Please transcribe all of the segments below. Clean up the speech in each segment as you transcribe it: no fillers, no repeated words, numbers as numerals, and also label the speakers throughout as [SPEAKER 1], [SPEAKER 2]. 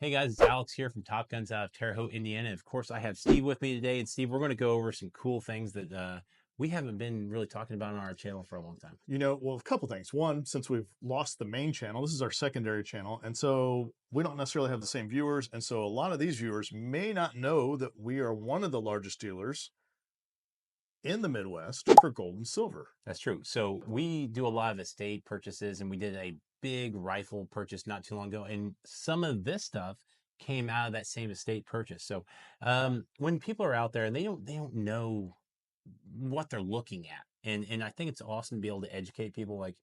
[SPEAKER 1] Hey guys, it's Alex here from Top Guns out of Terre Haute, Indiana. And of course, I have Steve with me today. And Steve, we're going to go over some cool things that we haven't been really talking about on our channel for a long time.
[SPEAKER 2] Well, a couple things. One, since we've lost the main channel, this is our secondary channel. And so we don't necessarily have the same viewers. And so a lot of these viewers may not know that we are one of the largest dealers in the Midwest for gold and silver.
[SPEAKER 1] That's true. So we do a lot of estate purchases, and we did a big rifle purchase not too long ago. And some of this stuff came out of that same estate purchase. So when people are out there and they don't know what they're looking at, and I think it's awesome to be able to educate people, like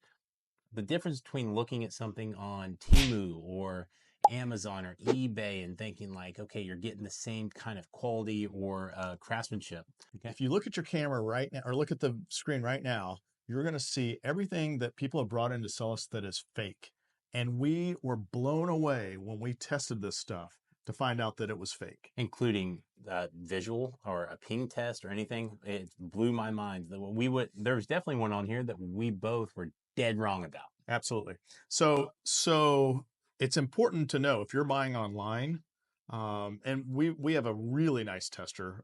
[SPEAKER 1] the difference between looking at something on Temu or Amazon or eBay and thinking like, okay, you're getting the same kind of quality or craftsmanship. Okay.
[SPEAKER 2] If you look at your camera right now, or look at the screen right now, you're going to see everything that people have brought in to sell us that is fake. And we were blown away when we tested this stuff to find out that it was fake.
[SPEAKER 1] Including visual or a ping test or anything. It blew my mind. There was definitely one on here that we both were dead wrong about.
[SPEAKER 2] Absolutely. So it's important to know if you're buying online, and we have a really nice tester.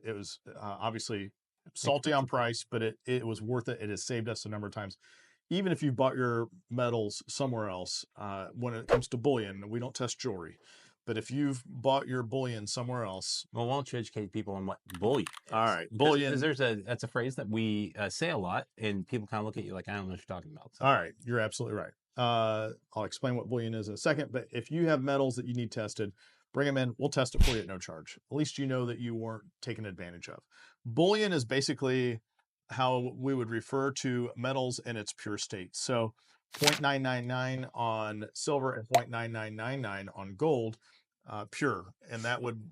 [SPEAKER 2] It was obviously salty on price, but it was worth it. It has saved us a number of times. Even if you bought your metals somewhere else, when it comes to bullion, we don't test jewelry. But if you've bought your bullion somewhere else,
[SPEAKER 1] Well, why don't you educate people on what bullion is?
[SPEAKER 2] all right,
[SPEAKER 1] Because
[SPEAKER 2] bullion.
[SPEAKER 1] that's a phrase that we say a lot, and people kind of look at you like, I don't know what you're talking about. So.
[SPEAKER 2] All right, you're absolutely right. I'll explain what bullion is in a second, but if you have metals that you need tested, bring them in. We'll test it for you at no charge. At least you know that you weren't taken advantage of. Bullion is basically how we would refer to metals in its pure state. So 0.999 on silver and 0.9999 on gold, pure, and that would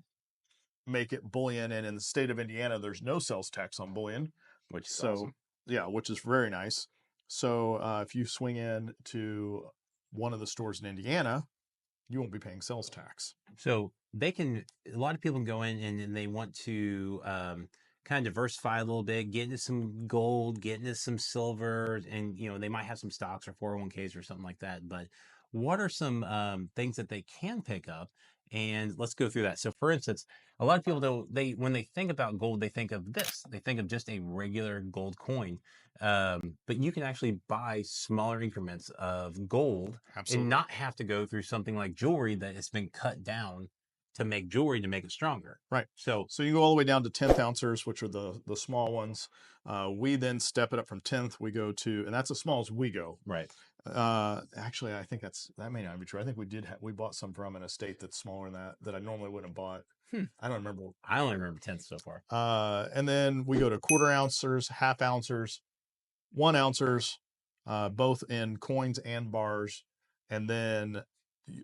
[SPEAKER 2] make it bullion. And in the state of Indiana, there's no sales tax on bullion,
[SPEAKER 1] Which is
[SPEAKER 2] so
[SPEAKER 1] awesome.
[SPEAKER 2] yeah, which is very nice. So if you swing in to one of the stores in Indiana, you won't be paying sales tax.
[SPEAKER 1] So a lot of people can go in and they want to kind of diversify a little bit, get into some gold, get into some silver, and they might have some stocks or 401ks or something like that. But what are some things that they can pick up? And let's go through that. So, for instance, a lot of people don't when they think about gold, they think of this. They think of just a regular gold coin. But you can actually buy smaller increments of gold and
[SPEAKER 2] Absolutely.
[SPEAKER 1] not have to go through something like jewelry that has been cut down to make jewelry to make it stronger.
[SPEAKER 2] Right.
[SPEAKER 1] So
[SPEAKER 2] So you go all the way down to 10th ounces, which are the small ones. We then step it up from 10th. We go to, and that's as small as we go.
[SPEAKER 1] right.
[SPEAKER 2] Actually, I think that may not be true. I think we bought some from an estate that's smaller than that I normally wouldn't have bought. I don't remember.
[SPEAKER 1] I only remember tenths so far.
[SPEAKER 2] And then we go to quarter ounces, half ounces, 1 ounces, both in coins and bars. And then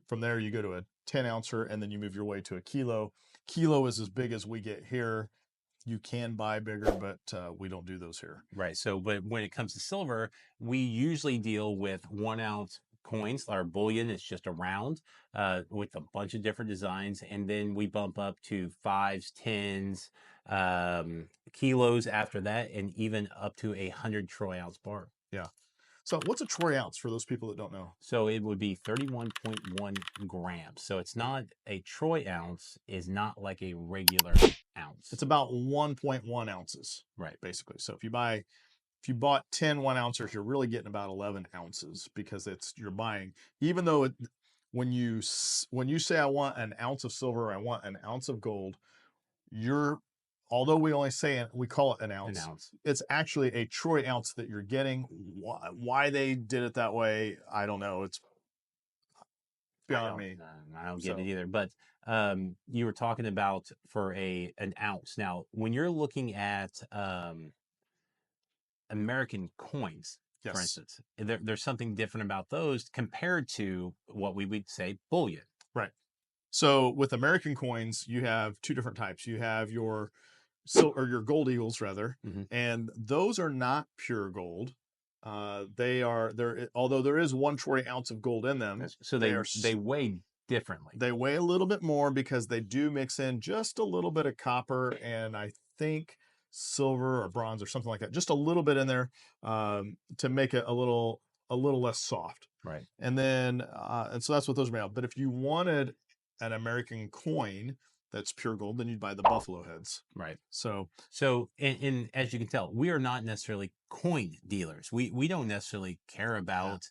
[SPEAKER 2] from there, you go to a 10 ouncer, and then you move your way to a kilo. Kilo is as big as we get here. You can buy bigger, but we don't do those here.
[SPEAKER 1] Right. So, but when it comes to silver, we usually deal with 1 ounce coins. Our bullion is just a round with a bunch of different designs. And then we bump up to fives, tens, kilos after that, and even up to 100 troy ounce bar.
[SPEAKER 2] Yeah. So what's a troy ounce for those people that don't know?
[SPEAKER 1] So it would be 31.1 grams. So it's not a troy ounce is not like a regular ounce.
[SPEAKER 2] It's about 1.1 ounces,
[SPEAKER 1] Right.
[SPEAKER 2] basically. So if you bought 10 1 ounces, you're really getting about 11 ounces because you're buying, even though when you say I want an ounce of silver, I want an ounce of gold, although we only say we call it an ounce, it's actually a troy ounce that you're getting. Why they did it that way, I don't know. It's beyond me.
[SPEAKER 1] I don't get it either. But you were talking about for an ounce. Now, when you're looking at American coins, for instance, there's something different about those compared to what we would say bullion.
[SPEAKER 2] Right. So with American coins, you have two different types. You have your your gold eagles rather, and those are not pure gold. Although there is 1 troy ounce of gold in them.
[SPEAKER 1] So they weigh differently.
[SPEAKER 2] They weigh a little bit more because they do mix in just a little bit of copper and I think silver or bronze or something like that, just a little bit in there to make it a little less soft.
[SPEAKER 1] Right.
[SPEAKER 2] And then and so that's what those are made of. But if you wanted an American coin that's pure gold, then you'd buy the buffalo heads.
[SPEAKER 1] Right.
[SPEAKER 2] So
[SPEAKER 1] And as you can tell, we are not necessarily coin dealers. We don't necessarily care about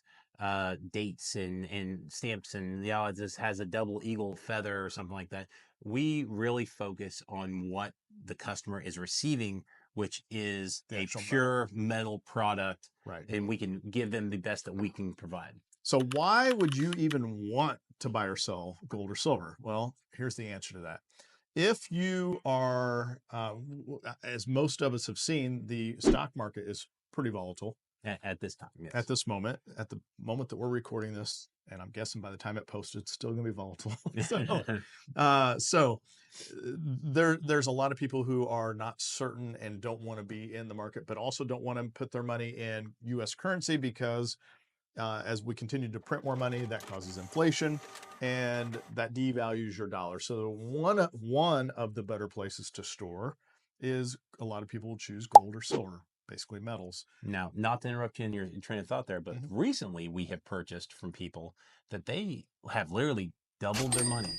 [SPEAKER 1] dates and stamps and this has a double eagle feather or something like that. We really focus on what the customer is receiving, which is
[SPEAKER 2] the
[SPEAKER 1] a
[SPEAKER 2] actual metal.
[SPEAKER 1] pure metal product,
[SPEAKER 2] Right.
[SPEAKER 1] and we can give them the best that we can provide.
[SPEAKER 2] So why would you even want to buy or sell gold or silver? Well, here's the answer to that. If you are, as most of us have seen, the stock market is pretty volatile
[SPEAKER 1] At this time, yes.
[SPEAKER 2] at this moment, at the moment that we're recording this, and I'm guessing by the time it posted, it's still going to be volatile. So there's a lot of people who are not certain and don't want to be in the market, but also don't want to put their money in U.S. currency because as we continue to print more money, that causes inflation, and that devalues your dollar. So one of the better places to store is a lot of people will choose gold or silver, basically metals.
[SPEAKER 1] Now, not to interrupt you in your train of thought there, but recently we have purchased from people that they have literally doubled their money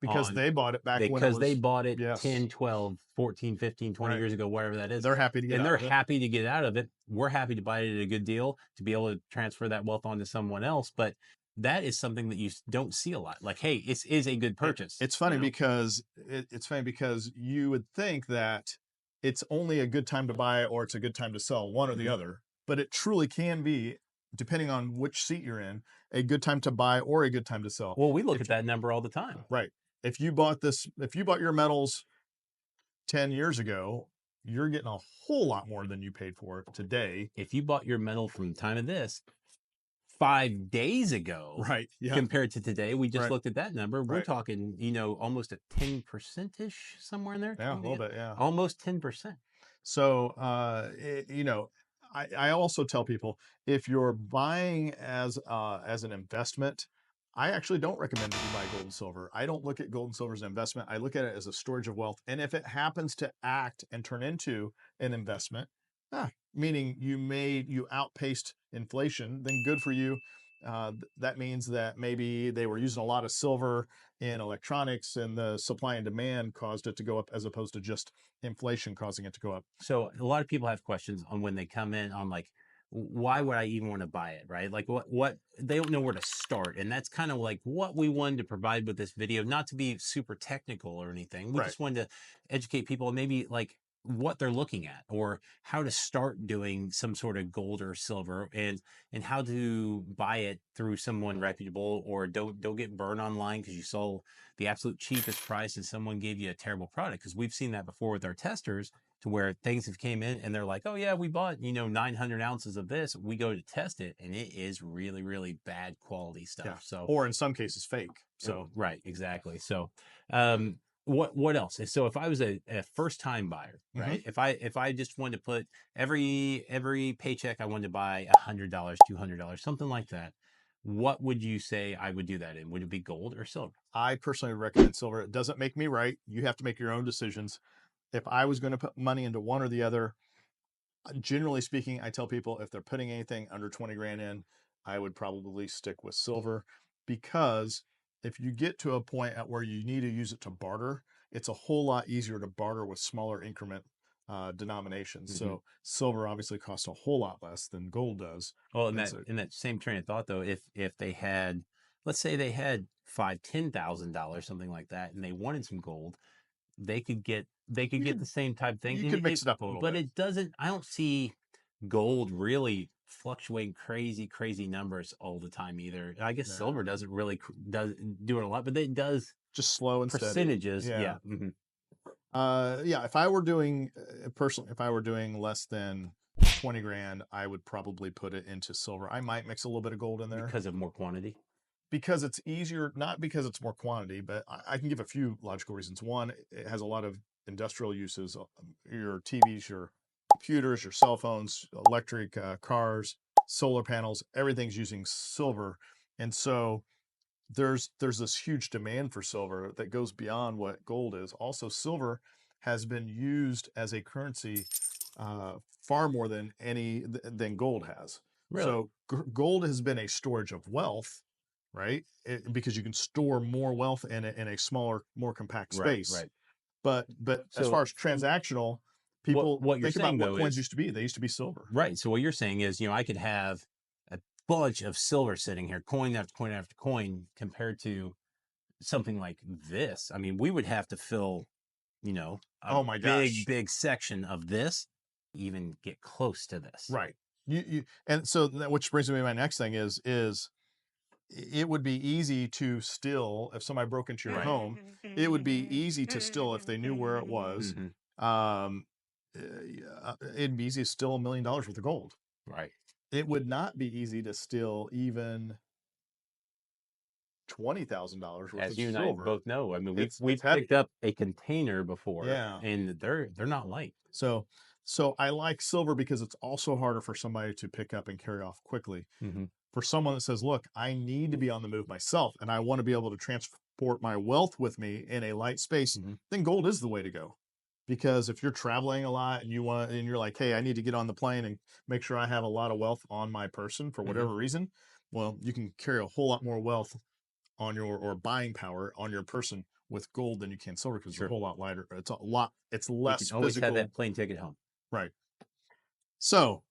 [SPEAKER 2] Because
[SPEAKER 1] on
[SPEAKER 2] they bought it back when it
[SPEAKER 1] because they
[SPEAKER 2] was,
[SPEAKER 1] bought it
[SPEAKER 2] yes,
[SPEAKER 1] 10, 12, 14, 15, 20
[SPEAKER 2] right.
[SPEAKER 1] years ago, whatever that is.
[SPEAKER 2] They're happy to get
[SPEAKER 1] And
[SPEAKER 2] out
[SPEAKER 1] they're
[SPEAKER 2] of it.
[SPEAKER 1] happy to get out of it. We're happy to buy it at a good deal to be able to transfer that wealth onto someone else. But that is something that you don't see a lot. Like, hey, it is a good purchase.
[SPEAKER 2] It's funny because it's funny because you would think that it's only a good time to buy or it's a good time to sell, one or the other. But it truly can be, depending on which seat you're in, a good time to buy or a good time to sell.
[SPEAKER 1] Well, we look at that number all the time.
[SPEAKER 2] Right. If you bought your metals 10 years ago, you're getting a whole lot more than you paid for it today.
[SPEAKER 1] If you bought your metal from the time of this 5 days ago,
[SPEAKER 2] Right. Yeah.
[SPEAKER 1] compared to today, we just
[SPEAKER 2] Right.
[SPEAKER 1] looked at that number. We're
[SPEAKER 2] Right.
[SPEAKER 1] talking, almost a 10%-ish somewhere in there.
[SPEAKER 2] Yeah, a little bit. Yeah.
[SPEAKER 1] Almost 10%.
[SPEAKER 2] So, I also tell people if you're buying as an investment, I actually don't recommend that you buy gold and silver. I don't look at gold and silver as an investment. I look at it as a storage of wealth. And if it happens to act and turn into an investment, meaning you outpaced inflation, then good for you. That means that maybe they were using a lot of silver in electronics and the supply and demand caused it to go up as opposed to just inflation causing it to go up.
[SPEAKER 1] So a lot of people have questions on when they come in on like, why would I even want to buy it, right? Like what they don't know where to start. And that's kind of like what we wanted to provide with this video, not to be super technical or anything. We
[SPEAKER 2] Right.
[SPEAKER 1] just wanted to educate people and maybe like what they're looking at or how to start doing some sort of gold or silver and how to buy it through someone reputable, or don't get burned online because you saw the absolute cheapest price and someone gave you a terrible product, because we've seen that before with our testers, to where things have came in and they're like, oh yeah, we bought 900 ounces of this. We go to test it and it is really, really bad quality stuff.
[SPEAKER 2] Yeah.
[SPEAKER 1] So,
[SPEAKER 2] or in some cases fake. So
[SPEAKER 1] right, exactly. So what else? So if I was a first time buyer, right, if I just wanted to put every paycheck, I wanted to buy $100, $200, something like that, what would you say I would do that in? Would it be gold or silver?
[SPEAKER 2] I personally recommend silver. It doesn't make me right. You have to make your own decisions. If I was going to put money into one or the other, generally speaking, I tell people if they're putting anything under 20 grand in, I would probably stick with silver, because if you get to a point at where you need to use it to barter, it's a whole lot easier to barter with smaller increment denominations. So silver obviously costs a whole lot less than gold does.
[SPEAKER 1] Well, in that same train of thought though, if they had, let's say they had $5,000, $10,000, something like that, and they wanted some gold, they could get the same type thing.
[SPEAKER 2] You could mix it up a little
[SPEAKER 1] But
[SPEAKER 2] bit.
[SPEAKER 1] it doesn't. I don't see gold really fluctuating crazy numbers all the time either. I guess silver doesn't really do it a lot, but it does
[SPEAKER 2] Just slow and steady.
[SPEAKER 1] percentages. Yeah.
[SPEAKER 2] If I were doing personally, if I were doing less than 20 grand, I would probably put it into silver. I might mix a little bit of gold in there
[SPEAKER 1] Because of more quantity.
[SPEAKER 2] because it's easier, not because it's more quantity, but I can give a few logical reasons. One, it has a lot of industrial uses. Your TVs, your computers, your cell phones, electric cars, solar panels, everything's using silver. And so there's this huge demand for silver that goes beyond what gold is. Also, silver has been used as a currency far more than gold has.
[SPEAKER 1] Really?
[SPEAKER 2] So gold has been a storage of wealth, right? Because you can store more wealth in a smaller, more compact
[SPEAKER 1] Right,
[SPEAKER 2] space.
[SPEAKER 1] right.
[SPEAKER 2] But as
[SPEAKER 1] So
[SPEAKER 2] far as transactional,
[SPEAKER 1] what
[SPEAKER 2] people
[SPEAKER 1] what you're
[SPEAKER 2] think about
[SPEAKER 1] saying
[SPEAKER 2] what
[SPEAKER 1] though
[SPEAKER 2] coins
[SPEAKER 1] is
[SPEAKER 2] used to be. They used to be silver.
[SPEAKER 1] right. So what you're saying is, I could have a bunch of silver sitting here, coin after coin after coin, compared to something like this. I mean, we would have to fill, a
[SPEAKER 2] Oh my
[SPEAKER 1] big,
[SPEAKER 2] gosh.
[SPEAKER 1] big section of this, even get close to this.
[SPEAKER 2] Right. And so which brings me to my next thing is it would be easy to steal if somebody broke into your
[SPEAKER 1] Right.
[SPEAKER 2] home. It would be easy to steal if they knew where it was.
[SPEAKER 1] Hmm.
[SPEAKER 2] Um, it'd be easy to steal $1 million worth of gold.
[SPEAKER 1] Right.
[SPEAKER 2] It would not be easy to steal even $20,000 worth
[SPEAKER 1] As
[SPEAKER 2] of
[SPEAKER 1] you and I
[SPEAKER 2] silver.
[SPEAKER 1] both know, I mean,
[SPEAKER 2] It's
[SPEAKER 1] we've picked
[SPEAKER 2] heavy.
[SPEAKER 1] up a container before,
[SPEAKER 2] Yeah.
[SPEAKER 1] and they're not light.
[SPEAKER 2] So I like silver because it's also harder for somebody to pick up and carry off quickly.
[SPEAKER 1] Hmm.
[SPEAKER 2] For someone that says, look, I need to be on the move myself and I want to be able to transport my wealth with me in a light space,
[SPEAKER 1] Hmm.
[SPEAKER 2] then gold is the way to go. Because if you're traveling a lot and you're like, hey, I need to get on the plane and make sure I have a lot of wealth on my person for
[SPEAKER 1] Hmm.
[SPEAKER 2] whatever reason, well, you can carry a whole lot more wealth on your or buying power on your person with gold than you can silver because it's a
[SPEAKER 1] Sure.
[SPEAKER 2] whole lot lighter. It's
[SPEAKER 1] You can
[SPEAKER 2] less
[SPEAKER 1] always have
[SPEAKER 2] physical.
[SPEAKER 1] that plane ticket home.
[SPEAKER 2] Right. So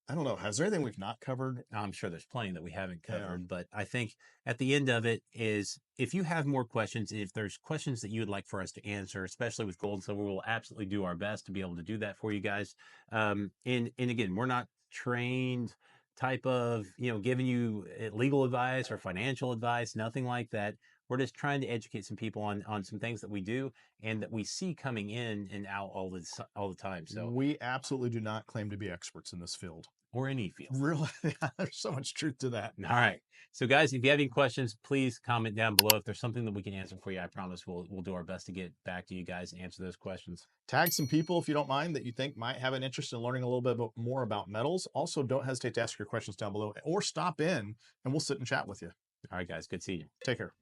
[SPEAKER 2] I don't know. Has there anything we've not covered?
[SPEAKER 1] I'm sure there's plenty that we haven't
[SPEAKER 2] Yeah.
[SPEAKER 1] covered, but I think at the end of it is if you have more questions, if there's questions that you would like for us to answer, especially with gold and silver, we'll absolutely do our best to be able to do that for you guys. And again, we're not trained type of, giving you legal advice or financial advice, nothing like that. We're just trying to educate some people on some things that we do and that we see coming in and out all the time. So,
[SPEAKER 2] We absolutely do not claim to be experts in this field.
[SPEAKER 1] or any field.
[SPEAKER 2] Really, there's so much truth to that.
[SPEAKER 1] All right. So guys, if you have any questions, please comment down below. If there's something that we can answer for you, I promise we'll do our best to get back to you guys and answer those questions.
[SPEAKER 2] Tag some people if you don't mind that you think might have an interest in learning a little bit more about metals. Also, don't hesitate to ask your questions down below or stop in and we'll sit and chat with you.
[SPEAKER 1] All right, guys. Good seeing you.
[SPEAKER 2] Take care.